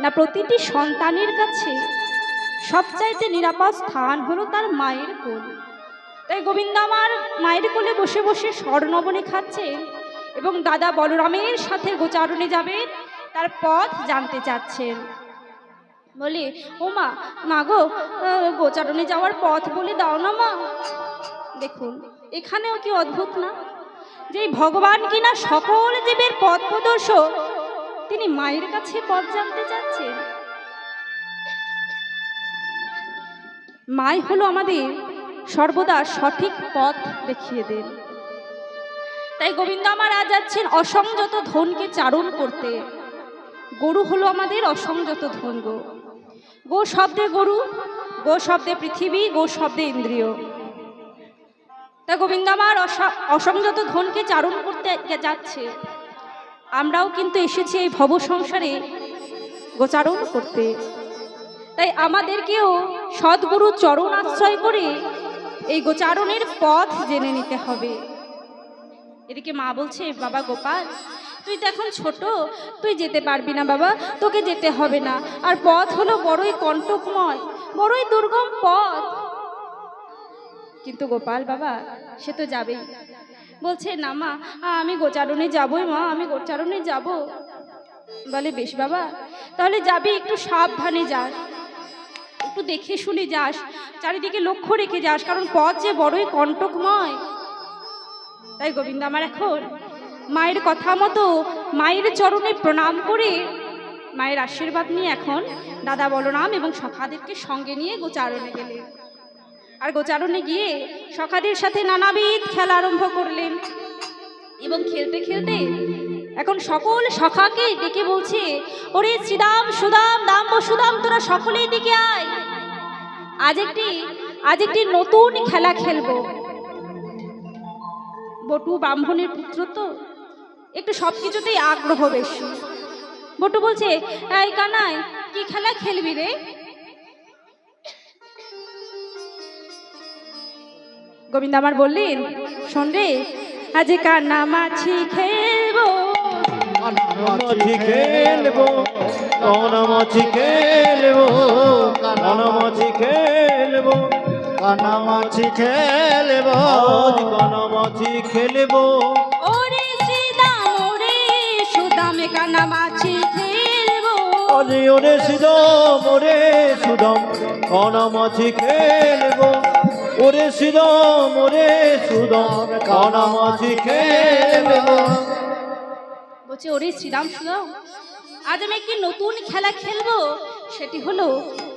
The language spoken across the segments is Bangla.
না প্রতিটি সন্তানের কাছে সবচাইতে নিরাপদ স্থান হলো তার মায়ের কোল। তাই গোবিন্দ আমার মায়ের কোলে বসে বসে স্বর্ণবনী খাচ্ছেন এবং দাদা বলরামের সাথে গোচারণে যাবেন, তার পথ জানতে চাচ্ছেন। বলে, ও মা, মা গো, গোচারণে যাওয়ার পথ বলে দাও না মা। দেখুন এখানেও কি অদ্ভুত না, যে ভগবান কিনা সকল জীবের পথ প্রদর্শক, তিনি মায়ের কাছে পথ জানতে চাচ্ছেন। মাই হলো আমাদের সর্বদা সঠিক পথ দেখিয়ে দেন। তাই গোবিন্দ আমার আজ যাচ্ছেন অসংযত ধনকে চারণ করতে। গরু হলো আমাদের অসংযত ধন। গো শব্দে গরু, গো শব্দে পৃথিবী, গো শব্দে ইন্দ্রিয়। তা গোবিন্দ আমার অসংযত ধনকে চারণ করতে যাচ্ছে। আমরাও কিন্তু এসেছি এই ভব সংসারে গোচারণ করতে। তাই আমাদেরকেও সদ্গুরু চরণ আশ্রয় করে এই গোচারণের পথ জেনে নিতে হবে। এদিকে মা বলছে, বাবা গোপাল, তুই তো এখন ছোট, তুই যেতে পারবি না বাবা, তোকে যেতে হবে না। আর পথ হলো বড়ই কণ্টকময়, বড়ই দুর্গম পথ। কিন্তু গোপাল বাবা সে তো যাবেই। বলছে, না মা, আমি গোচারণে যাবই মা, আমি গোচারণে যাব। বলে, বেশ বাবা, তাহলে যাবি, একটু সাবধানে যাস, একটু দেখে শুনে যাস, চারিদিকে লক্ষ্য রেখে যাস, কারণ পথ যে বড়ই কণ্টকময়। তাই গোবিন্দ আমার এখন মায়ের কথা মতো মায়ের চরণে প্রণাম করে মায়ের আশীর্বাদ নিয়ে এখন দাদা বলরাম এবং সখাদেরকে সঙ্গে নিয়ে গোচারণে গেলেন। আর গোচারণে গিয়ে সখাদের সাথে নানাবিধ খেলা আরম্ভ করলেন এবং খেলতে খেলতে এখন সকল সখাকে ডেকে বলছে, ওরে শ্রীদাম, সুদাম, দাম বসুদাম, তোরা সকলেই দিকে আয়, আজ একটি নতুন খেলা খেলবো। বটু ব্রাহ্মণের পুত্র তো একটু সবকিছুতেই আগ্রহ বেশি। বটু বলছে, এই কানাই, কি খেলা খেলবি রে? গোবিন্দ আমার বললেন, শোন রে, আজ কানামাছি খেলবো, কানামাছি খেলবো, কানামাছি খেলবো, কানামাছি খেলবো, কানামাছি খেলবো, কানামাছি খেলবো। ওরে শ্রীদাম, ওরে সুদাম, কানামাছি খেলবো। ওরে ওরে শ্রীদাম, ওরে সুদাম, কানামাছি খেলবো। ওরে শ্রীদাম, ওরে সুদাম, কানামাছি খেলবো। বলছে, ওরে শ্রীরাম, সুদাম, আজ আমি একটি নতুন খেলা খেলবো, সেটি হলো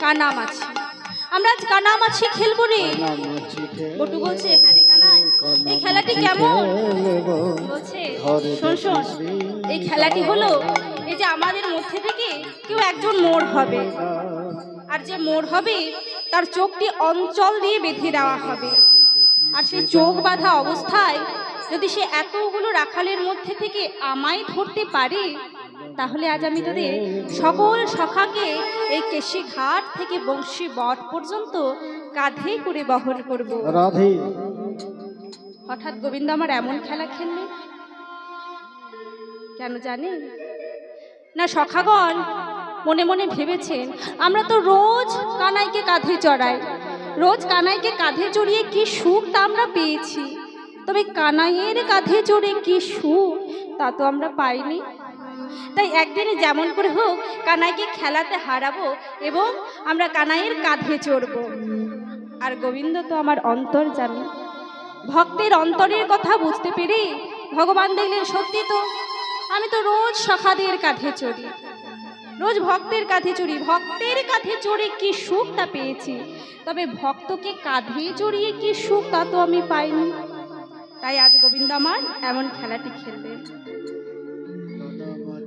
কানামাছি। আমরা আজ কানামাছি খেলবো রে। বটু বলছে, হ্যাঁ রে কানাই, এই খেলাটি কেমন? বলছে, শোন শোন, এই খেলাটি হলো, এই যে আমাদের মধ্যে থেকে কেউ একজন মোড় হবে, আর যে মোড় হবে তার চোখটি অঞ্চল দিয়ে বেঁধে দেওয়া হবে। আর সেই চোখ বাঁধা অবস্থায় যদি সে এতগুলো রাখালের মধ্যে থেকে আমায় ধরতে পারে, তাহলে আজ আমি তোদের সকল সখাকে এই কেশি ঘাট থেকে বংশী বট পর্যন্ত কাঁধে করে বহন করব। রাধে। হঠাৎ গোবিন্দ আমার এমন খেলা খেললে কেন জানেন না? সখাগণ মনে মনে ভেবেছেন, আমরা তো রোজ কানাইকে কাঁধে চড়াই, রোজ কানাইকে কাঁধে চড়িয়ে কি সুখ তা আমরা পেয়েছি, তবে কানাইয়ের কাঁধে চড়ে কি সুখ তা তো আমরা পাইনি। তাই একদিনে যেমন করে হোক কানাইকে খেলাতে হারাবো এবং আমরা কানাইয়ের কাঁধে চড়ব। আর গোবিন্দ তো আমার অন্তর্যামী, ভক্তের অন্তরের কথা বুঝতে পেরে ভগবান দেখলেন, সত্যি তো, আমি তো রোজ সখাদের কাঁধে চড়ি, রোজ ভক্তের কাঁধে চড়ি, ভক্তের কাঁধে চড়ে কি সুখ তা পেয়েছি, তবে ভক্তকে কাঁধে চড়িয়ে কি সুখ তা তো আমি পাইনি। তাই আজ গোবিন্দ আমার এমন খেলাটি খেলবেন।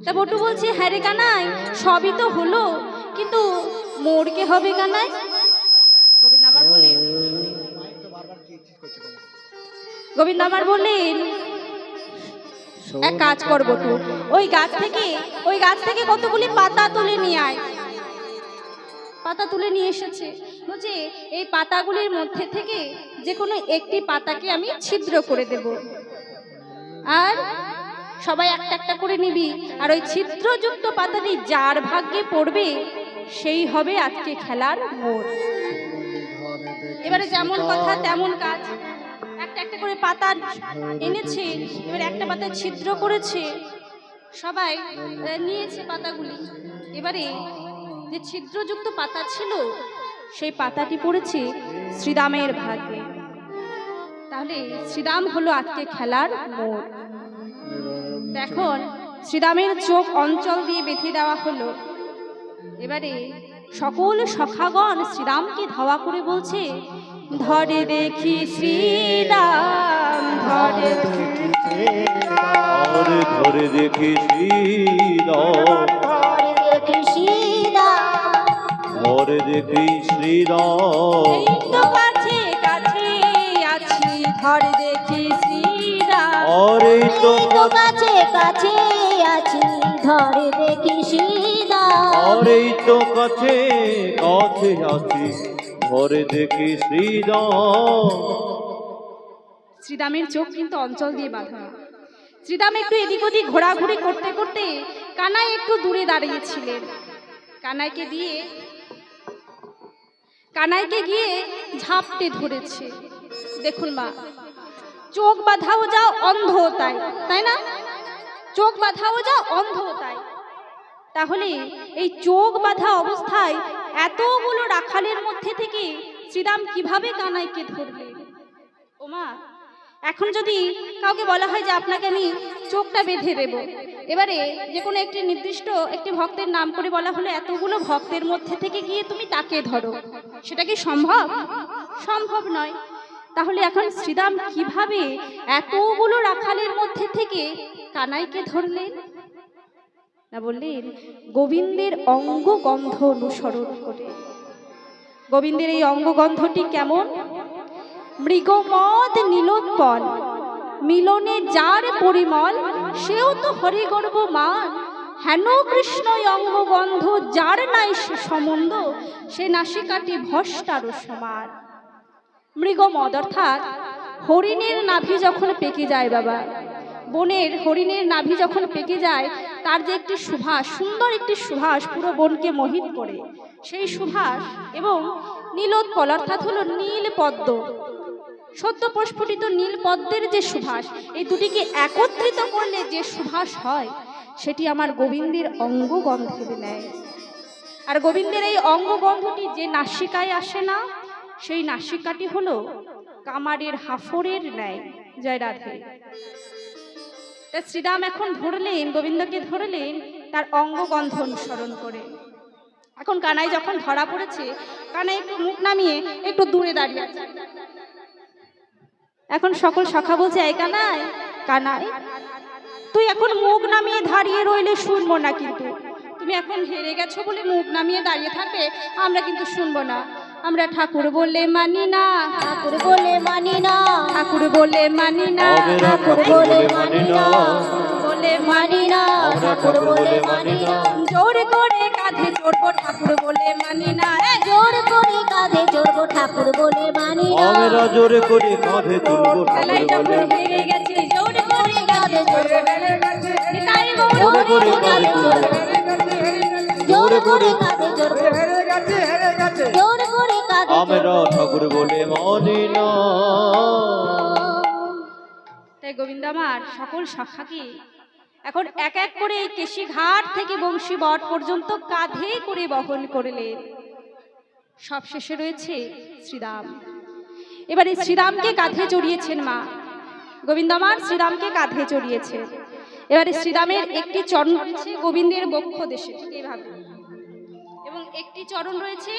তা বটু বলছে, হ্যাঁ রে কানাই, সবই তো হলো, কিন্তু মোড় কে হবে কানাই? গোবিন্দ আমার বললেন, এক কাজ কর বটু, ওই গাছ থেকে কতগুলি পাতা তুলে নিয়ে আয়। পাতা তুলে নিয়ে এসেছে, বলছে এই পাতাগুলির মধ্যে থেকে যে কোনো একটি পাতাকে আমি ছিদ্র করে দেব, আর সবাই একটা একটা করে নিবি, আর ওই ছিদ্রযুক্ত পাতাটি যার ভাগ্যে পড়বে সেই হবে আজকে খেলার মোড়। এবারে যেমন কথা তেমন কাজ, একটা একটা করে পাতা এনেছে, এবার একটা পাতা ছিদ্র করেছে, সবাই নিয়েছে পাতাগুলি। এবারে যে ছিদ্রযুক্ত পাতা ছিল সেই পাতাটি পড়েছে শ্রীরামের ভাগ্যে। তাহলে শ্রীরাম হলো আজকে খেলার মোড়। এখন শ্রীরামের চোখ অঞ্চল দিয়ে বেঁধে দেওয়া হলো। এবারে সকল সখাগণ শ্রীরামকে ধাওয়া করে বলছে, ধরে দেখি শ্রীরাম, ধরে ধরে দেখি শ্রীরাম, ধরে দেখি শ্রীরাম, এই তো কাছে কাছে আছি, ধরে দেখি শ্রীরাম, আরে তো কাছে কাছে আছি, ধরে দেখি শ্রীরাম, আরে তো কাছে কাছে আছি, ধরে দেখি শ্রীরাম। শ্রীরামের চোখ কিন্তু অঞ্চল দিয়ে বাঁধা। শ্রীরাম একটু এদিক ওদিক ঘোরাঘুরি করতে করতে কানাই একটু দূরে দাঁড়িয়েছিলেন। কানাইকে গিয়ে ঝাপটে ধরেছে। দেখুন মা, চোখ বাঁধাও যা অন্ধ তাই, তাই না? চোখ বাঁধাও যা অন্ধ তাই। তাহলে এই চোখ বাঁধা অবস্থায় এতগুলো রাখালের মধ্যে থেকে শ্রীরাম কিভাবে কানাইকে ধরলেন? ও মা, এখন যদি কাউকে বলা হয় যে আপনাকে আমি চোখটা বেঁধে দেব, এবারে যে কোনো একটি নির্দিষ্ট একটি ভক্তের নাম করে বলা হলো এতগুলো ভক্তের মধ্যে থেকে গিয়ে তুমি তাকে ধরো, সেটা কি সম্ভব? সম্ভব নয়। তাহলে এখন শ্রীরাম কিভাবে এতগুলো রাখালের মধ্যে থেকে কানাইকে ধরলেন? না বললেন গোবিন্দের অঙ্গগন্ধ অনুসরণ করে। গোবিন্দের এই অঙ্গগন্ধটি কেমন? মৃগমদ নীলোৎপল, মিলনে যার পরিমল, সেও তো হরিগর্ব মান। হেন কৃষ্ণ অঙ্গগন্ধ যার নাই সে সম্বন্ধ, সে নাসিকাটি ভস্টার সমান। মৃগমদ অর্থাৎ হরিণের নাভি যখন পেকে যায় বাবা, বনের হরিণের নাভি যখন পেকে যায়, তার যে একটি সুবাস, সুন্দর একটি সুবাস পুরো বনকে মোহিত করে, সেই সুবাস এবং নীলোৎপল অর্থাৎ হলো নীল পদ্ম, সদ্য প্রস্ফুটিত নীল পদ্মের যে সুবাস, এই দুটিকে একত্রিত করলে যে সুবাস হয় সেটি আমার গোবিন্দের অঙ্গগন্ধের ন্যায়। আর গোবিন্দের এই অঙ্গগন্ধটি যে নাসিকায় আসে না, সেই নাসিকাটি হলো কামারের হাফরের ন্যায়। জয় রাধে। তা শ্রীরাম এখন ধরলেন, গোবিন্দকে ধরলেন তার অঙ্গগন্ধ অনুসরণ করে। এখন কানাই যখন ধরা পড়েছে, কানাই একটু মুখ নামিয়ে একটু দূরে দাঁড়িয়ে আছে। এখন সকল সখা বলছে, এই কানাই, কানাই তুই এখন মুখ নামিয়ে দাঁড়িয়ে রইলে শুনবো না, কিন্তু তুমি এখন হেরে গেছো বলে মুখ নামিয়ে দাঁড়িয়ে থাকবে, আমরা কিন্তু শুনবো না। আমরা ঠাকুর বললে মানি না, ঠাকুর বলে মানি না, ঠাকুর বলে মানি না, ঠাকুর বলে মানি না, বলে মানি না, ঠাকুর বলে মানি না, জোর করে কাঁধে চড়বো ঠাকুর বলে মানি না, জোর করে কাঁধে চড়বো ঠাকুর বলে মানি না, আমরা জোরে করে কাঁধে তুলবো খেলায় ঠাকুর যখন বলে, হেরে গেছে জোর করে কাঁধে চড়বো, নিতাই গৌর জোরে করে কাঁধে তুলবো, জোর করে কাঁধে চড়বো, জোর করে কাঁধে আমরা ঠাকুর বলে মানি না। তাই গোবিন্দ আমার সকল সখাকে এখন এক এক করে এই কেশি ঘাট থেকে বংশী বট পর্যন্ত কাঁধে করে বহন করলেন। সব শেষে রয়েছে শ্রীরাম। এবারে শ্রীরামকে কাঁধে চড়িয়েছেন মা, গোবিন্দ আমার শ্রীরামকে কাঁধে চড়িয়েছে। এবারে শ্রীরামের একটি চরণ রয়েছে গোবিন্দের বক্ষ দেশে, এইভাবে, এবং একটি চরণ রয়েছে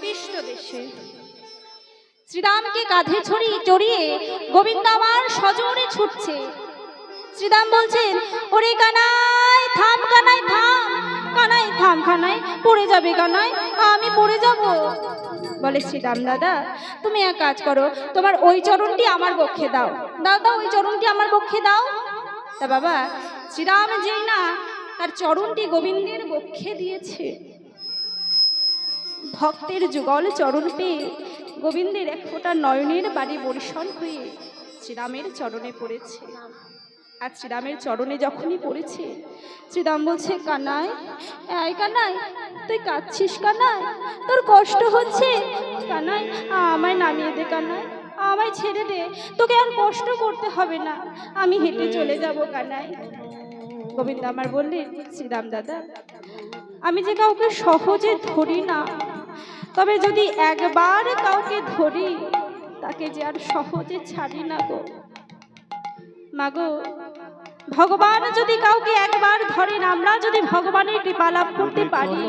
পৃষ্ঠ দেশে। শ্রীরামকে কাঁধে চড়িয়ে গোবিন্দ আমার সজোরে ছুটছে। শ্রীরাম বলছেন, ওরে কানাই থাম, কানাই থাম, কানাই থাম, কানাই পড়ে যাবে, কানাই আমি পড়ে যাব। বলে শ্রীরাম, দাদা তুমি এক কাজ করো, তোমার ওই চরণটি আমার বক্ষে দাও, দাও দাও ওই চরণটি আমার বক্ষে দাও। তা বাবা শ্রীরাম যেই না তার চরণটি গোবিন্দের বক্ষে দিয়েছে, ভক্তের যুগল চরণ পেয়ে গোবিন্দের এক ফোঁটা নয়নের বাড়ি বর্ষণ হয়ে শ্রীরামের চরণে পড়েছে। আর শ্রীরামের চরণে যখনই পড়েছে, শ্রীরাম বলছে, কানাই, এই কানাই, তুই কাঁদছিস কানাই? তোর কষ্ট হচ্ছে? কানাই, আমায় নামিয়ে দে কানাই, আমায় ছেড়ে দে, তোকে আর কষ্ট করতে হবে না, আমি হেঁটে চলে যাব কানাই। গোবিন্দ আমার বললেন, শ্রীরাম দাদা, আমি যে কাউকে সহজে ধরি না, তবে যদি একবার কাউকে ধরি তাকে যে আর সহজে ছাড়ি না গো। মাগো, ভগবান যদি কাউকে একবার ধরেন, আমরা যদি ভগবানের কৃপা লাভ করতে পারি,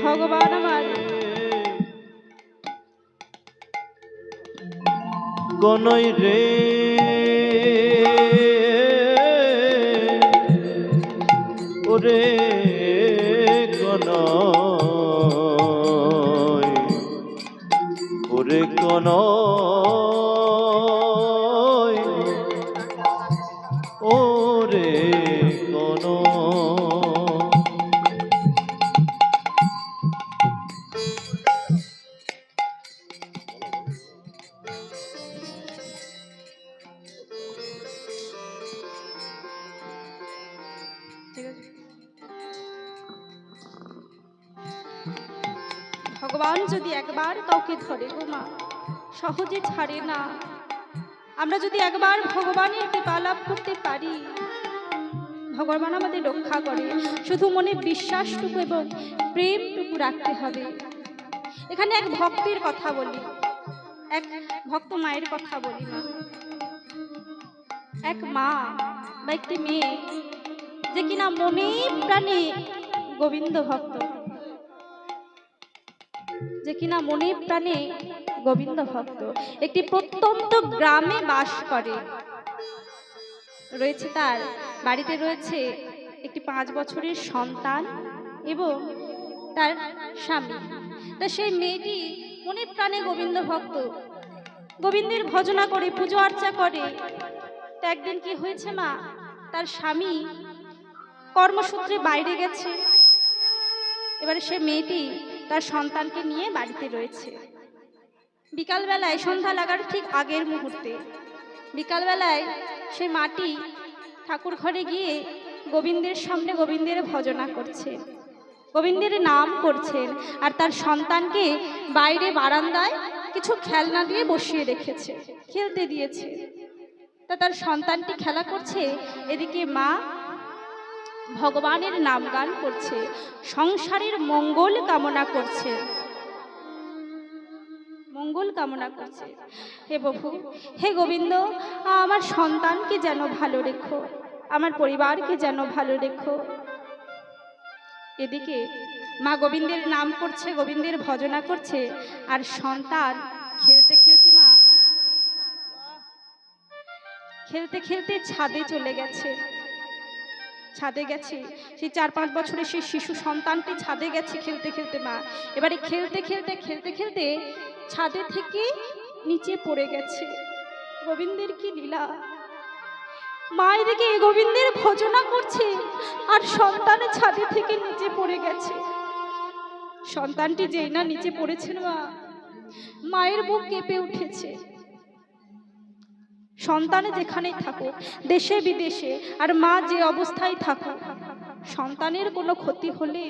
ভগবান আমার গনই রে ওরে গনই, ওরে গনই, ওরে গনই। ভগবান যদি একবার কাউকে ধরে গো মা, সহজে ছাড়ে না। আমরা যদি একবার ভগবানের কৃপা লাভ করতে পারি, ভগবান আমাদের রক্ষা করে। শুধু মনে বিশ্বাসটুকু এবং প্রেমটুকু রাখতে হবে। এখানে এক ভক্তের কথা বলি, এক ভক্ত মায়ের কথা বলি। মা, এক মা বা একটি মেয়ে যে কিনা মনে প্রাণে গোবিন্দ ভক্ত, যে কিনা মনে প্রাণে গোবিন্দ ভক্ত, একটি প্রত্যন্ত গ্রামে বাস করে। রয়েছে তার বাড়িতে রয়েছে একটি 5 বছরের সন্তান এবং তার স্বামী। তা সেই মেয়েটি মনে প্রাণে গোবিন্দ ভক্ত, গোবিন্দের ভজনা করে, পুজো আর্চা করে। তো একদিন কি হয়েছে মা, তার স্বামী কর্মসূত্রে বাইরে গেছে। এবারে সে মেয়েটি তার সন্তানকে নিয়ে বাড়িতে রয়েছে। বিকালবেলায়, সন্ধ্যা লাগার ঠিক আগের মুহূর্তে, বিকালবেলায় সে মাটি ঠাকুর ঘরে গিয়ে গোবিন্দের সামনে গোবিন্দের ভজনা করছে, গোবিন্দের নাম করছেন। আর তার সন্তানকে বাইরে বারান্দায় কিছু খেলনা দিয়ে বসিয়ে রেখেছে, খেলতে দিয়েছে। তা তার সন্তানটি খেলা করছে, এদিকে মা ভগবানের নাম গান করছে, সংসারের মঙ্গল কামনা করছে, মঙ্গল কামনা করছে। হে প্রভু, হে গোবিন্দ, আমার সন্তানকে যেন ভালো রেখো, আমার পরিবারকে যেন ভালো রেখো। এদিকে মা গোবিন্দের নাম করছে, গোবিন্দের ভজনা করছে, আর সন্তান খেলতে খেলতে, মা খেলতে খেলতে ছাদে চলে গেছে। ছাদে গেছে, সেই 4-5 বছরের সেই শিশু সন্তানটি ছাদে গেছে খেলতে খেলতে। মা এবারে খেলতে খেলতে খেলতে খেলতে ছাদে থেকে নিচে পড়ে গেছে। গোবিন্দের কি লীলা! মা এদিকে গোবিন্দের ভজনা করছে আর সন্তান ছাদে থেকে নিচে পড়ে গেছে। সন্তানটি যেই না নিচে পড়েছিল, মা মায়ের বুক কেঁপে উঠেছে। সন্তান যেখানেই থাকুক, দেশে বিদেশে, আর মা যে অবস্থায় থাকুক, সন্তানের কোনো ক্ষতি হলে,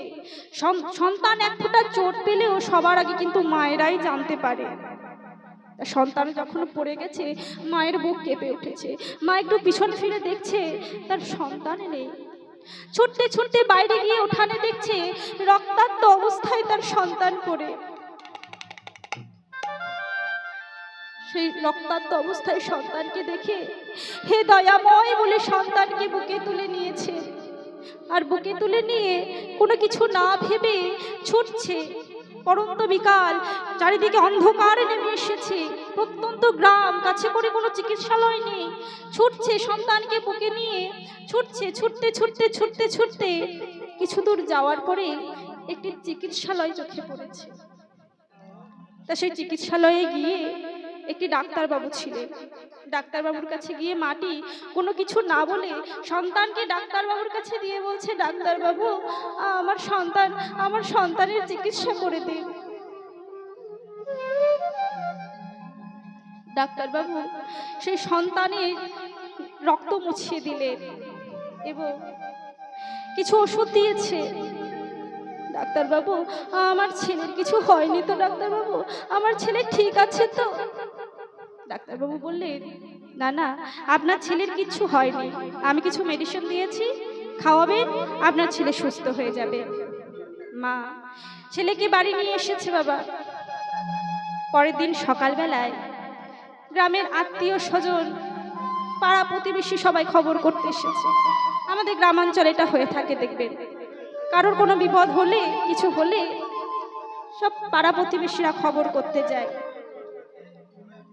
সন্তান এক ফোঁটা চোট পেলেও সবার আগে কিন্তু মায়েরাই জানতে পারে। সন্তান যখন পড়ে গেছে, মায়ের বুক কেঁপে উঠেছে। মা একটু পিছন ফিরে দেখছে, তার সন্তান নেই। ছুটতে ছুটতে বাইরে গিয়ে উঠানে দেখছে রক্তাক্ত অবস্থায় তার সন্তান পড়ে। সেই রক্তাক্ত অবস্থায় সন্তানকে দেখে হে দয়াময় বলে সন্তানকে বুকে তুলে নিয়েছে। আর বুকে তুলে নিয়ে কোনো কিছু না ভেবে ছুটছে। পরন্ত বিকাল, চারিদিকে অন্ধকার নেমে এসেছে, প্রত্যন্ত গ্রাম, কাছে করে কোনো চিকিৎসালয় নেই। ছুটছে সন্তানকে বুকে নিয়ে, ছুটছে, ছুটতে ছুটতে ছুটতে ছুটতে কিছু দূর যাওয়ার পরে একটি চিকিৎসালয় চোখে পড়েছে। তা সেই চিকিৎসালয়ে গিয়ে একটি ডাক্তারবাবু ছিলেন। ডাক্তারবাবুর কাছে গিয়ে মাটি কোনো কিছু না বলে সন্তানকে ডাক্তারবাবুর কাছে দিয়ে বলছে, ডাক্তারবাবু, আমার সন্তানের চিকিৎসা করে দিন। ডাক্তারবাবু সেই সন্তানের রক্ত মুছিয়ে দিলেন এবং কিছু ওষুধ দিয়েছে। ডাক্তারবাবু, আমার ছেলের কিছু হয়নি তো ডাক্তারবাবু? আমার ছেলে ঠিক আছে তো? ডাক্তারবাবু বললেন, না না, আপনার ছেলের কিছু হয়নি, আমি কিছু মেডিসিন দিয়েছি, খাওয়াবেন, আপনার ছেলে সুস্থ হয়ে যাবে। মা ছেলেকে বাড়ি নিয়ে এসেছে বাবা। পরের দিন সকালবেলায় গ্রামের আত্মীয় স্বজন, পাড়া প্রতিবেশী সবাই খবর করতে এসেছে। আমাদের গ্রামাঞ্চলে এটা হয়ে থাকে, দেখবেন কারোর কোনো বিপদ হলে, কিছু হলে সব পাড়া প্রতিবেশীরা খবর করতে যায়।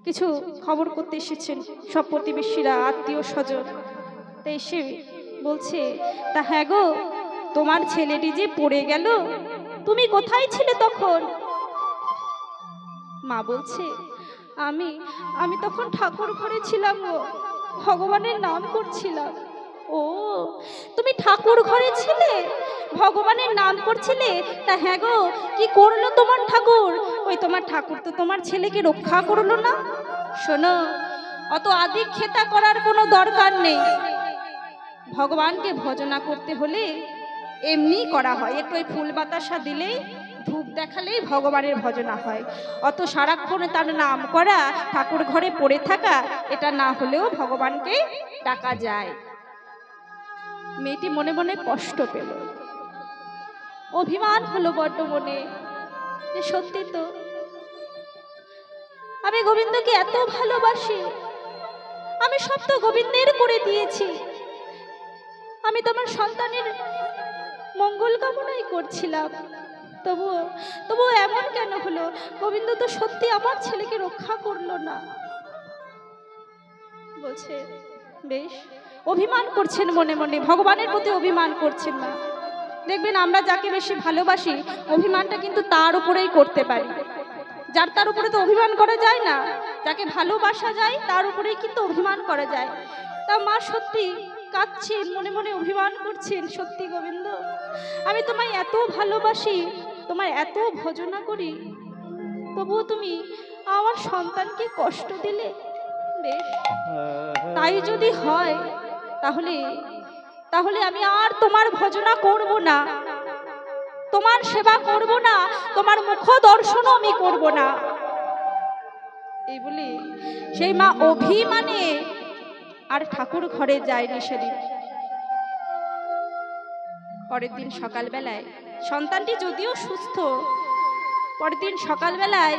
কিছু খবর করতে এসেছেন সব প্রতিবেশীরা, আত্মীয় স্বজন। তো এসে বলছে, তা হ্যাঁ গো, তোমার ছেলেটি যে পড়ে গেল, তুমি কোথায় ছিলে তখন? মা বলছে, আমি আমি তখন ঠাকুর ঘরে ছিলাম গো, ভগবানের নাম করছিলাম। ও, তুমি ঠাকুর ঘরে ছিলে, ভগবানের নাম করছিলে? তা হ্যাঁ গো, কি করলো তোমার ঠাকুর? ওই তোমার ঠাকুর তো তোমার ছেলেকে রক্ষা করলো না। শোনো, অত আদিক খেতা করার কোনো দরকার নেই। ভগবানকে ভজনা করতে হলে এমনি করা হয়, একটু ওই ফুল বাতাসা দিলেই, ধূপ দেখালেই ভগবানের ভজনা হয়। অত সারাক্ষণে তার নাম করা, ঠাকুর ঘরে পড়ে থাকা, এটা না হলেও ভগবানকে ডাকা যায়। মেয়েটি মনে মনে কষ্ট পেল, অভিমান হলো বড্ড মনে, যে সত্যি তো আমি গোবিন্দকে এত ভালোবাসি, আমি সব তো গোবিন্দের করে দিয়েছি, আমি তোমার সন্তানের মঙ্গল কামনাই করছিলাম, তবুও এমন কেন হলো? গোবিন্দ তো সত্যি আমার ছেলেকে রক্ষা করলো না। বলছে, বেশ, অভিমান করছেন মনে মনে, ভগবানের প্রতি অভিমান করছেন না। দেখবেন আমরা যাকে বেশি ভালোবাসি, অভিমানটা কিন্তু তার উপরেই করতে পারি। যার তার উপরে তো অভিমান করা যায় না, যাকে ভালোবাসা যায় তার উপরেই কিন্তু অভিমান করা যায়। তা মা সত্যি কাঁদছেন, মনে মনে অভিমান করছেন, সত্যি গোবিন্দ, আমি তোমায় এত ভালোবাসি, তোমায় এত ভজনা করি, তবুও তুমি আমার সন্তানকে কষ্ট দিলে। বেশ, তাই যদি হয় তাহলে আমি আর তোমার ভজনা করব না, তোমার সেবা করব না, তোমার মুখ দর্শনও আমি করব না। এই বলে সেই মা অভিমানে আর ঠাকুর ঘরে যায়নি সেদিন। পরের দিন সকালবেলায়, সন্তানটি যদিও সুস্থ, পরের দিন সকালবেলায়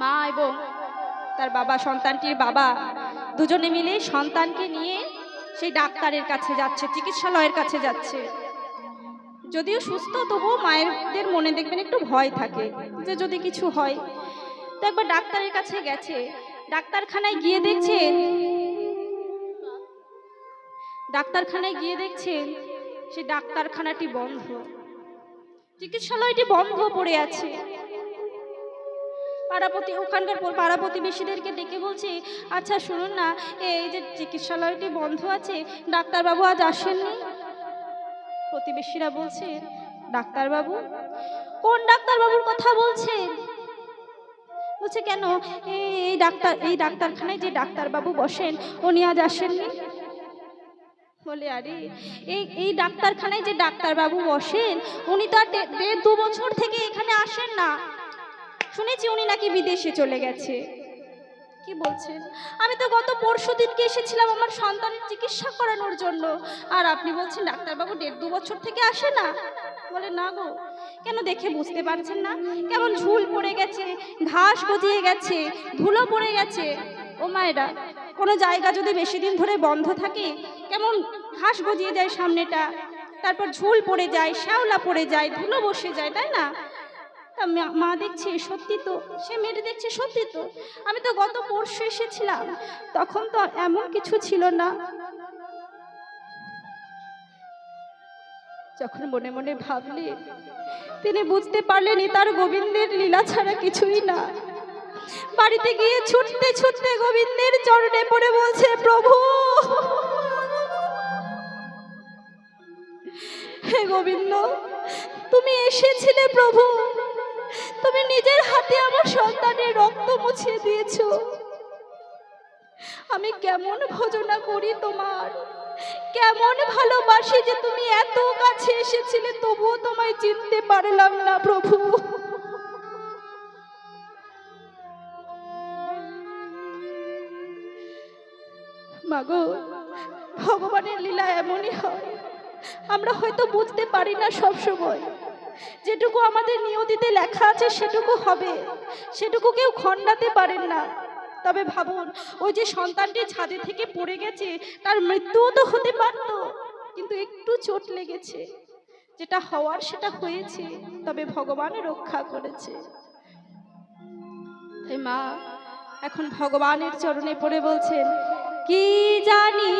মা এবং তার বাবা, সন্তানটির বাবা, দুজনে মিলে সন্তানকে নিয়ে সেই ডাক্তারের কাছে যাচ্ছে, চিকিৎসালয়ের কাছে যাচ্ছে। যদিও সুস্থ, তবুও মায়েদের মনে দেখবেন একটু ভয় থাকে যে যদি কিছু হয়। তো একবার ডাক্তারের কাছে গেছে, ডাক্তারখানায় গিয়ে দেখছেন সেই ডাক্তারখানাটি বন্ধ, চিকিৎসালয়টি বন্ধ পড়ে আছে। ওখানকার পাড়া প্রতিবেশীদেরকে ডেকে বলছে, আচ্ছা শুনুন না, এই যে চিকিৎসালয়টি বন্ধ আছে, ডাক্তারবাবু আজ আসেননি? প্রতিবেশীরা বলছে, ডাক্তারবাবু? কোন ডাক্তারবাবুর কথা বলছেন? বলছে, কেন, এই ডাক্তারখানায় যে ডাক্তারবাবু বসেন, উনি আজ আসেননি? বলে, আরে এই ডাক্তারখানায় যে ডাক্তারবাবু বসেন, উনি তো আর 1.5-2 বছর থেকে এখানে আসেন না, শুনেছি উনি নাকি বিদেশে চলে গেছে। কি বলছেন? আমি তো গত পরশুদিনকে এসেছিলাম আমার সন্তানের চিকিৎসা করানোর জন্য, আর আপনি বলছেন ডাক্তারবাবু 1.5-2 বছর থেকে আসে না? বলে, না গো। কেন, দেখে বুঝতে পারছেন না? কেমন ঝুল পড়ে গেছে, ঘাস গজিয়ে গেছে, ধুলো পড়ে গেছে। ও মায়েরা, কোনো জায়গা যদি বেশি দিন ধরে বন্ধ থাকে, কেমন ঘাস গজিয়ে যায় সামনেটা, তারপর ঝুল পড়ে যায়, শ্যাওলা পড়ে যায়, ধুলো বসে যায়, তাই না? তা মা দেখছে সত্যি তো, সে মেয়েটি দেখছে সত্যি তো, আমি তো গত পরশু এসেছিলাম, তখন তো এমন কিছু ছিল না। যখন মনে মনে ভাবলে, তিনি বুঝতে পারলেন তার গোবিন্দের লীলা ছাড়া কিছুই না। বাড়িতে গিয়ে ছুটতে ছুটতে গোবিন্দের চরণে পড়ে বলছে, প্রভু, হে গোবিন্দ, তুমি এসেছিলে প্রভু, তুমি নিজের হাতে আমার সন্তানের রক্ত মুছিয়ে দিয়েছো, আমি কেমন ভজনা করি তোমার, কেমন ভালোবাসি যে তুমি এত কাছে এসেছিলে তবুও তোমায় চিনতে পারলাম না প্রভু। মাগো, ভগবানের লীলা এমনই হয়, আমরা হয়তো বুঝতে পারি না সব সময়। যেটুকু আমাদের নিয়তিতে লেখা আছে সেটুকু হবে, সেটুকু কেউ খণ্ডাতে পারেন না। তবে ভাবুন, ওই যে সন্তানটি ছাদে থেকে পড়ে গেছে, তার মৃত্যুও তো হতে পারত, কিন্তু একটু চোট লেগেছে, যেটা হওয়ার সেটা হয়েছে, তবে ভগবান রক্ষা করেছে। তাই মা এখন ভগবানের চরণে পড়ে বলছেন, কি জানি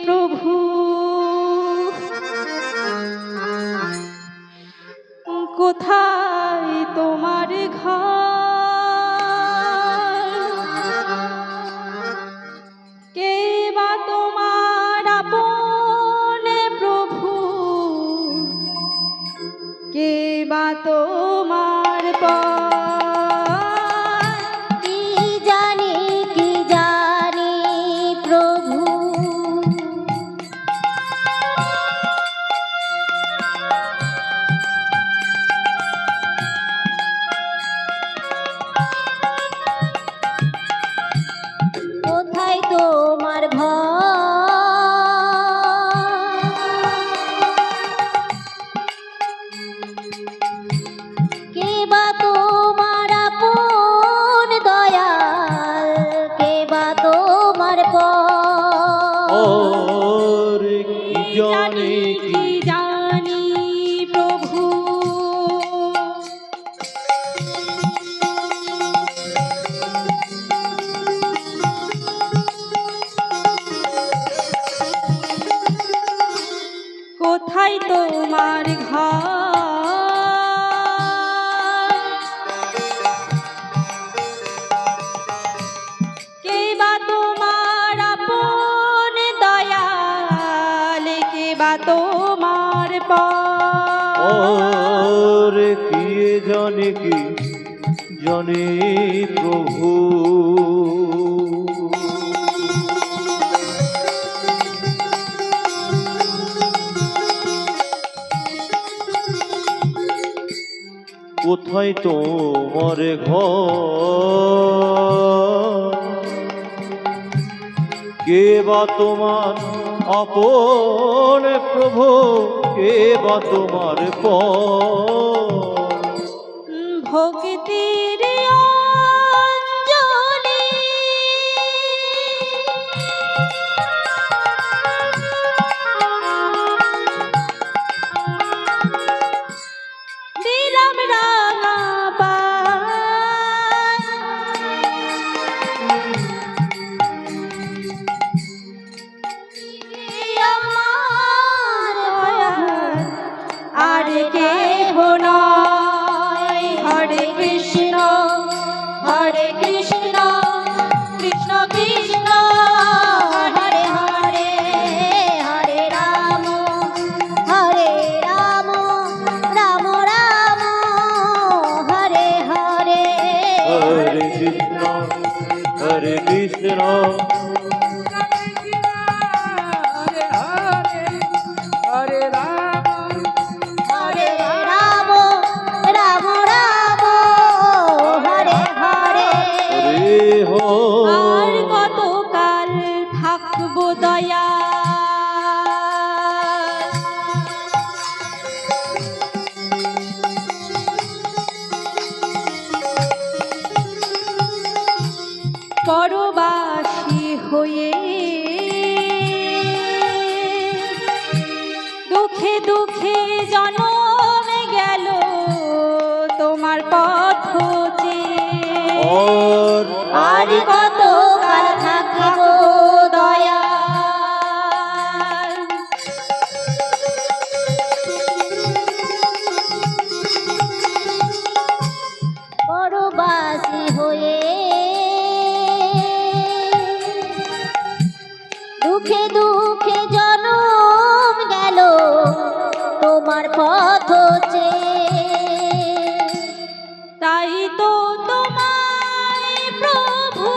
প্রভু, কোথায় তোমার ঘর, কে বা তোমার আপন প্রভু, কে বা তোমার পর। কি জানি প্রভু, কোথায় তোমার ঘর, কে বা তোমার আপন দয়াল, কে বা তোমার পর। ওরে কি জানি কি জানি প্রভু, কোথায় তোমার ঘর, কে বা তোমার আপন দয়াল, কে বা তোমার পর। ওরে কি জানি প্রভু, কোথায় তোমার ঘর, কে বা তোমার আপন প্রভু, কে বা তোমার পর। ভক্তির অঞ্জলি দিলাম রাঙা পায়, আমার দয়াল আর কেহ নয়। হরে কৃষ্ণ কৃষ্ণ কৃষ্ণ, হরে হরে, হরে রাম রাম রাম, হরে হরে। হরে কৃষ্ণ হরে রাম রাম রাম, হরে হরে। হরে হো। আর কতকাল থাকবো দয়া, পরবাসী হয়ে দুঃখে দুঃখে জনম গেল তোমার পথ চেয়ে। আর কত কাল থাকিব দয়া, পরবাসী হয়ে দুঃখে দুঃখে জনম গেল তোমার পথ চেয়ে। তাই তো তোমায় প্রভু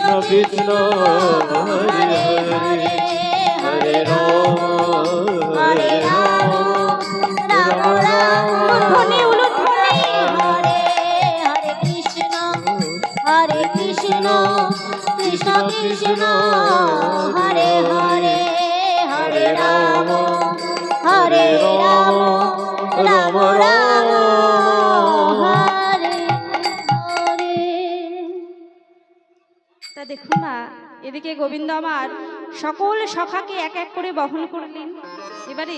কৃষ্ণ হরে হরে হরে রাম হরে রাম রাম রাম উলুধ্বনি উলুধ্বনি হরে হরে কৃষ্ণ কৃষ্ণ কৃষ্ণ হরে হরে হরে রাম রাম রাম হরে হরে। তা দেখুন না, এদিকে গোবিন্দ আমার সকল সখাকে এক এক করে বহন করলেন। এবারে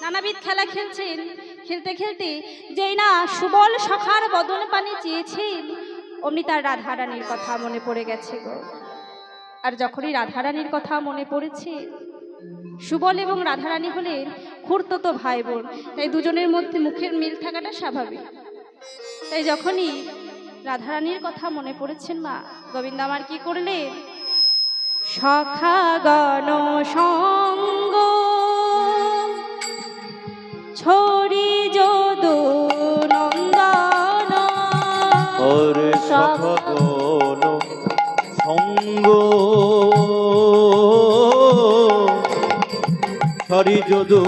নানাবিধ খেলা খেলছেন। খেলতে খেলতে যেই না সুবল সখার বদন পানে চেয়েছেন, অমনি তার রাধারানীর কথা মনে পড়ে গেছে গো। আর যখনই রাধারানীর কথা মনে পড়েছে, সুবল এবং রাধারানী হলেন খুড়তুতো ভাই বোন, তাই দুজনের মধ্যে মুখের মিল থাকাটা স্বাভাবিক। তাই যখনই রাধারানীর কথা মনে পড়েছেন মা, গোবিন্দ আমার কি করলেন? সখাগণ সঙ্গ ছড়ি যদু নন্দন, হরে সখগণ সঙ্গ হরি যদু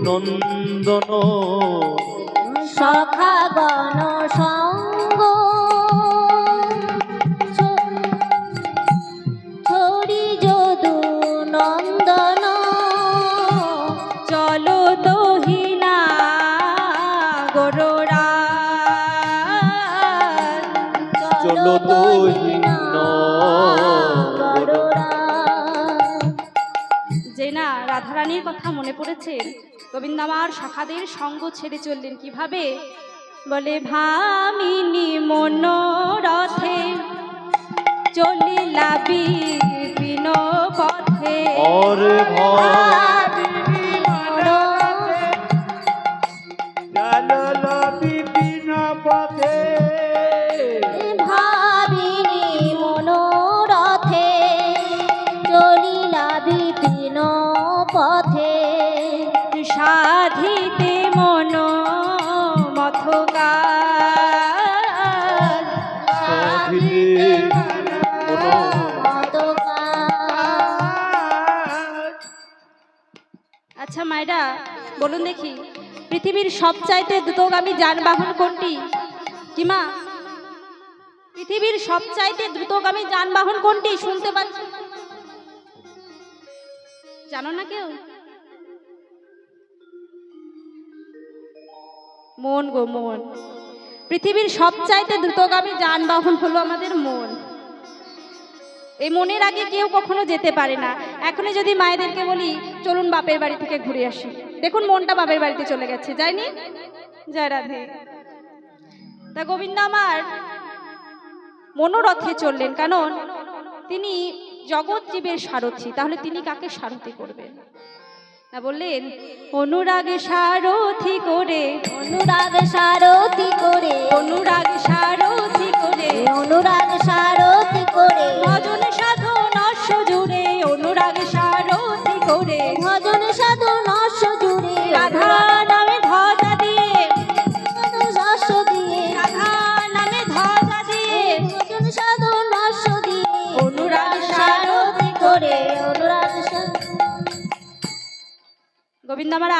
নন্দন সখাগণ সঙ্গ ছড়ি যদু নন্দন, চলো দহিনা গোরা, চলো দহিনা গরুড়া। যে না রাধারানীর কথা মনে পড়েছে, গোবিন্দ আমার শাখাদের সঙ্গ ছেড়ে চললেন কিভাবে? বলে ভামিনী মনোরথে চলিলা বিপিন পথে, ওরে ভাবিনি মনোরথে চললা বিপিন পথে ভাবিনি মনোরথে চলিলা বিপিন পথে, সাধিতে মন মথকার, সাধিতে আচ্ছা মায়েরা বলুন দেখি, পৃথিবীর সবচাইতে দ্রুতগামী যানবাহন কোনটি? কি মা, পৃথিবীর সবচাইতে দ্রুতগামী যানবাহন কোনটি? শুনতে পাচ্ছি, জানো না কেউ? মন গো মন। পৃথিবীর সবচাইতে দ্রুতগামী যানবাহন হলো আমাদের মন। এই মনের আগে কেউ কখনো যেতে পারে না। এখনই যদি মায়েদেরকে বলি চলুন বাপের বাড়ি থেকে ঘুরে আসি, দেখুন মনটা বাপের বাড়িতে চলে গেছে, যায়নি? জয় রাধে। তা গোবিন্দ আমার মনোরথে চললেন, কারণ তিনি জগৎ জীবের সারথি। তাহলে তিনি কাকে সারথি করবেন? না বললেন অনুরাগ সারথি করে, অনুরাগ সারথি করে, অনুরাগ সারথি করে, অনুরাগ সারথি করে, ভজন সাধন জুড়ে, অনুরাগ সারথি করে, ভজন সাধন জুড়ে, রাধা নামে ধ্বজা দিয়ে, শস্য দিয়ে, রাধা নামে ধ্বজা দিয়ে, ভজন সাধন দিয়ে, অনুরাগ সারথি করে, অনুরাগ গোবিন্দ আমার